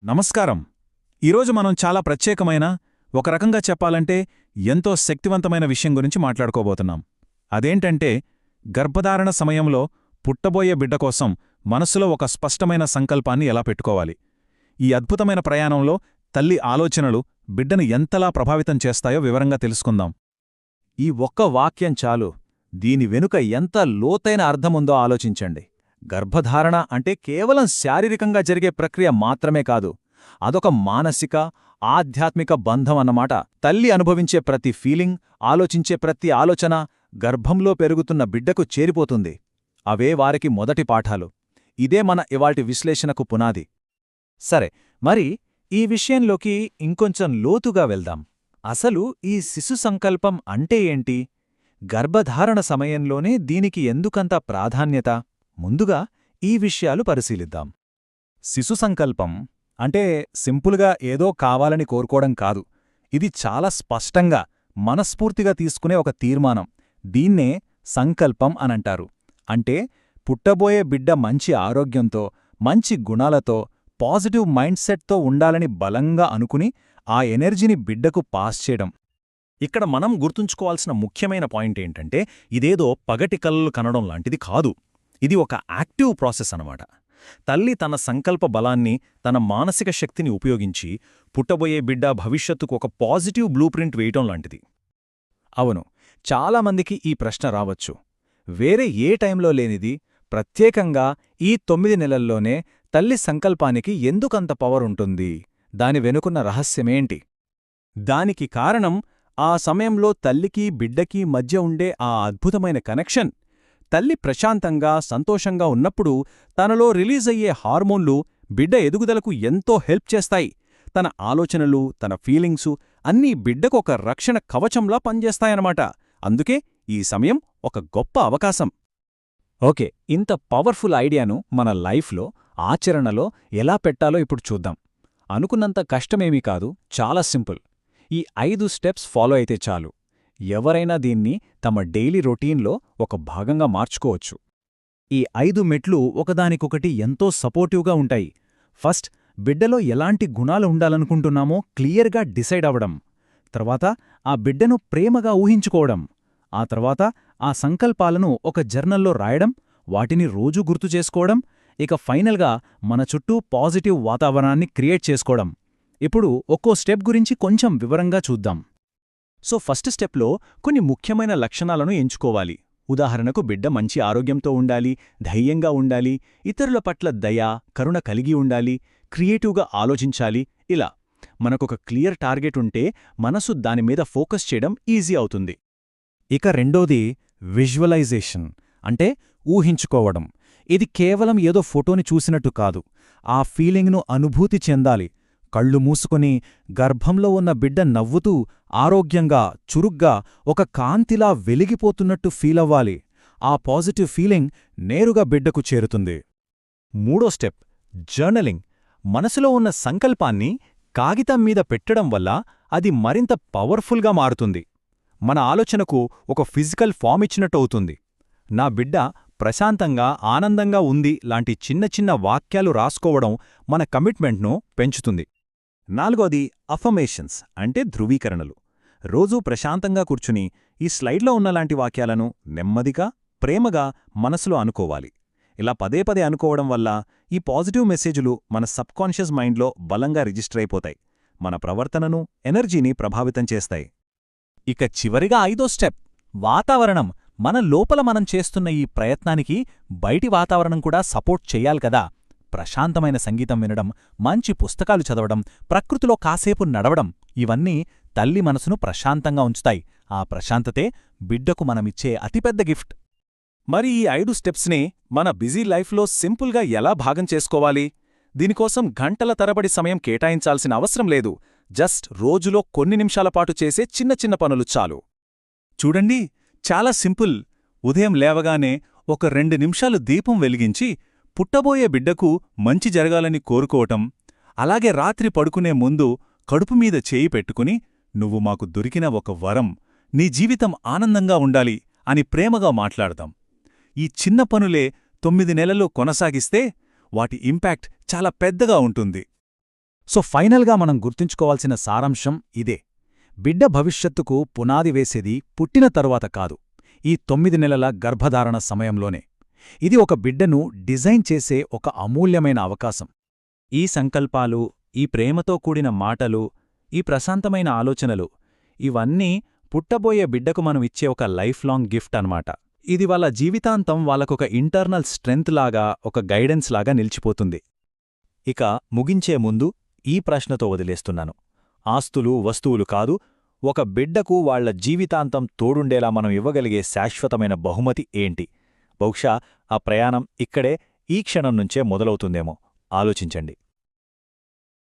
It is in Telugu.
నమస్కారం. ఈరోజు మనం చాలా ప్రత్యేకమైన, ఒక రకంగా చెప్పాలంటే ఎంతో శక్తివంతమైన విషయం గురించి మాట్లాడుకోబోతున్నాం. అదేంటంటే, గర్భధారణ సమయంలో పుట్టబోయే బిడ్డ కోసం మనసులో ఒక స్పష్టమైన సంకల్పాన్ని ఎలా పెట్టుకోవాలి. ఈ అద్భుతమైన ప్రయాణంలో తల్లి ఆలోచనలు బిడ్డను ఎంతలా ప్రభావితం చేస్తాయో వివరంగా తెలుసుకుందాం. ఈ ఒక్క వాక్యం చాలు. దీని వెనుక ఎంత లోతైన అర్థముందో ఆలోచించండి. గర్భధారణ అంటే కేవలం శారీరకంగా జరిగే ప్రక్రియ మాత్రమే కాదు. అదొక మానసిక, ఆధ్యాత్మిక బంధం అన్నమాట. తల్లి అనుభవించే ప్రతి ఫీలింగ్, ఆలోచించే ప్రతి ఆలోచన గర్భంలో పెరుగుతున్న బిడ్డకు చేరిపోతుంది. అవే వారికి మొదటి పాఠాలు. ఇదే మన ఇవాల్టి విశ్లేషణకు పునాది. సరే, మరి ఈ విషయంలోకి ఇంకొంచెం లోతుగా వెళ్దాం. అసలు ఈ శిశు సంకల్పం అంటే ఏంటి? గర్భధారణ సమయంలోనే దీనికి ఎందుకంత ప్రాధాన్యత? ముందుగా ఈ విషయాలు పరిశీలిద్దాం. శిశు సంకల్పం అంటే సింపుల్గా ఏదో కావాలని కోరుకోవడం కాదు. ఇది చాలా స్పష్టంగా, మనస్ఫూర్తిగా తీసుకునే ఒక తీర్మానం. దీన్నే సంకల్పం అనంటారు. అంటే పుట్టబోయే బిడ్డ మంచి ఆరోగ్యంతో, మంచి గుణాలతో, పాజిటివ్ మైండ్ సెట్తో ఉండాలని బలంగా అనుకుని ఆ ఎనర్జీని బిడ్డకు పాస్ చేయడం. ఇక్కడ మనం గుర్తుంచుకోవాల్సిన ముఖ్యమైన పాయింట్ ఏంటంటే, ఇదేదో పగటి కలలు కనడం లాంటిది కాదు. ఇది ఒక యాక్టివ్ ప్రాసెస్ అన్నమాట. తల్లి తన సంకల్ప బలాన్ని, తన మానసిక శక్తిని ఉపయోగించి పుట్టబోయే బిడ్డ భవిష్యత్తుకు ఒక పాజిటివ్ బ్లూ ప్రింట్ వేయటం లాంటిది. అవును, చాలామందికి ఈ ప్రశ్న రావచ్చు. వేరే ఏ టైంలో లేనిది ప్రత్యేకంగా ఈ 9 నెలల్లోనే తల్లి సంకల్పానికి ఎందుకంత పవర్ ఉంటుంది? దాని వెనుకున్న రహస్యమేంటి? దానికి కారణం ఆ సమయంలో తల్లికి బిడ్డకి మధ్య ఉండే ఆ అద్భుతమైన కనెక్షన్. తల్లి ప్రశాంతంగా, సంతోషంగా ఉన్నప్పుడు తనలో రిలీజయ్యే హార్మోన్లు బిడ్డ ఎదుగుదలకు ఎంతో హెల్ప్ చేస్తాయి. తన ఆలోచనలు, తన ఫీలింగ్సు అన్నీ బిడ్డకు ఒక రక్షణ కవచంలా పనిచేస్తాయన్నమాట. అందుకే ఈ సమయం ఒక గొప్ప అవకాశం. ఓకే, ఇంత పవర్ఫుల్ ఐడియాను మన లైఫ్లో, ఆచరణలో ఎలా పెట్టాలో ఇప్పుడు చూద్దాం. అనుకున్నంత కష్టమేమీ కాదు, చాలా సింపుల్. ఈ 5 స్టెప్స్ ఫాలో అయితే చాలు. ఎవరైనా దీన్ని తమ డైలీ రొటీన్లో ఒక భాగంగా మార్చుకోవచ్చు. ఈ 5 మెట్లు ఒకదానికొకటి ఎంతో సపోర్టివ్గా ఉంటాయి. ఫస్ట్, బిడ్డలో ఎలాంటి గుణాలు ఉండాలనుకుంటున్నామో క్లియర్గా డిసైడ్ అవ్వడం. తర్వాత ఆ బిడ్డను ప్రేమగా ఊహించుకోవడం. ఆ తర్వాత ఆ సంకల్పాలను ఒక జర్నల్లో రాయడం, వాటిని రోజూ గుర్తు చేసుకోవడం. ఇక ఫైనల్గా మన చుట్టూ పాజిటివ్ వాతావరణాన్ని క్రియేట్ చేసుకోవడం. ఇప్పుడు ఒక్కో స్టెప్ గురించి కొంచెం వివరంగా చూద్దాం. సో ఫస్ట్ స్టెప్లో కొన్ని ముఖ్యమైన లక్షణాలను ఎంచుకోవాలి. ఉదాహరణకు బిడ్డ మంచి ఆరోగ్యంతో ఉండాలి, ధైర్యంగా ఉండాలి, ఇతరుల పట్ల దయ, కరుణ కలిగి ఉండాలి, క్రియేటివ్గా ఆలోచించాలి. ఇలా మనకొక క్లియర్ టార్గెట్ ఉంటే మనసు దానిమీద ఫోకస్ చేయడం ఈజీ అవుతుంది. ఇక రెండోది విజువలైజేషన్, అంటే ఊహించుకోవడం. ఇది కేవలం ఏదో ఫోటోని చూసినట్టు కాదు, ఆ ఫీలింగ్ను అనుభూతి చెందాలి. కళ్ళు మూసుకుని గర్భంలో ఉన్న బిడ్డ నవ్వుతూ, ఆరోగ్యంగా, చురుగ్గా, ఒక కాంతిలా వెలిగిపోతున్నట్టు ఫీలవ్వాలి. ఆ పాజిటివ్ ఫీలింగ్ నేరుగా బిడ్డకు చేరుతుంది. మూడో స్టెప్ జర్నలింగ్. మనసులో ఉన్న సంకల్పాన్ని కాగితం మీద పెట్టడం వల్ల అది మరింత పవర్ఫుల్గా మారుతుంది. మన ఆలోచనకు ఒక ఫిజికల్ ఫామ్ ఇచ్చినట్టు అవుతుంది. నా బిడ్డ ప్రశాంతంగా, ఆనందంగా ఉంది లాంటి చిన్న చిన్న వాక్యాలు రాసుకోవడం మన కమిట్మెంట్ను పెంచుతుంది. నాలుగోది అఫర్మేషన్స్, అంటే ధృవీకరణలు. రోజూ ప్రశాంతంగా కూర్చుని ఈ స్లైడ్లో ఉన్నలాంటి వాక్యాలను నెమ్మదిగా, ప్రేమగా మనసులో అనుకోవాలి. ఇలా పదే పదే అనుకోవడం వల్ల ఈ పాజిటివ్ మెసేజులు మన సబ్కాన్షియస్ మైండ్లో బలంగా రిజిస్టర్ అయిపోతాయి. మన ప్రవర్తనను, ఎనర్జీని ప్రభావితం చేస్తాయి. ఇక చివరిగా 5వ స్టెప్ వాతావరణం. మన లోపల మనం చేస్తున్న ఈ ప్రయత్నానికి బయటి వాతావరణం కూడా సపోర్ట్ చెయ్యాలి కదా. ప్రశాంతమైన సంగీతం వినడం, మంచి పుస్తకాలు చదవడం, ప్రకృతిలో కాసేపు నడవడం, ఇవన్నీ తల్లి మనసును ప్రశాంతంగా ఉంచుతాయి. ఆ ప్రశాంతతే బిడ్డకు మనమిచ్చే అతిపెద్ద గిఫ్ట్. మరి ఈ 5 స్టెప్స్ని మన బిజీ లైఫ్లో సింపుల్గా ఎలా భాగం చేసుకోవాలి? దీనికోసం గంటల తరబడి సమయం కేటాయించాల్సిన అవసరం లేదు. జస్ట్ రోజులో కొన్ని నిమిషాల పాటు చేసే చిన్న చిన్న పనులు చాలు. చూడండి, చాలా సింపుల్. ఉదయం లేవగానే ఒక 2 నిమిషాలు దీపం వెలిగించి పుట్టబోయే బిడ్డకు మంచి జరగాలని కోరుకోవటం. అలాగే రాత్రి పడుకునే ముందు కడుపుమీద చేయి పెట్టుకుని, నువ్వు మాకు దొరికిన ఒక వరం, నీ జీవితం ఆనందంగా ఉండాలి అని ప్రేమగా మాట్లాడతాం. ఈ చిన్న పనులే 9 నెలలు కొనసాగిస్తే వాటి ఇంపాక్ట్ చాలా పెద్దగా ఉంటుంది. సో ఫైనల్గా మనం గుర్తుంచుకోవాల్సిన సారాంశం ఇదే. బిడ్డ భవిష్యత్తుకు పునాది వేసేది పుట్టిన తరువాత కాదు, ఈ 9 నెలల గర్భధారణ సమయంలోనే. ఇది ఒక బిడ్డను డిజైన్ చేసే ఒక అమూల్యమైన అవకాశం. ఈ సంకల్పాలు, ఈ ప్రేమతో కూడిన మాటలు, ఈ ప్రశాంతమైన ఆలోచనలు ఇవన్నీ పుట్టబోయే బిడ్డకు మనం ఇచ్చే ఒక లైఫ్ లాంగ్ గిఫ్ట్ అన్నమాట. ఇది వాళ్ళ జీవితాంతం వాళ్ళకొక ఇంటర్నల్ స్ట్రెంగ్త్ లాగా, ఒక గైడెన్స్ లాగా నిలిచిపోతుంది. ఇక ముగించే ముందు ఈ ప్రశ్నతో వదిలేస్తున్నాను. ఆస్తులు, వస్తువులు కాదు, ఒక బిడ్డకు వాళ్ల జీవితాంతం తోడుండేలా మనం ఇవ్వగలిగే శాశ్వతమైన బహుమతి ఏంటి? బహుశా ఆ ప్రయాణం ఇక్కడే, ఈ క్షణం నుంచే మొదలవుతుందేమో. ఆలోచించండి.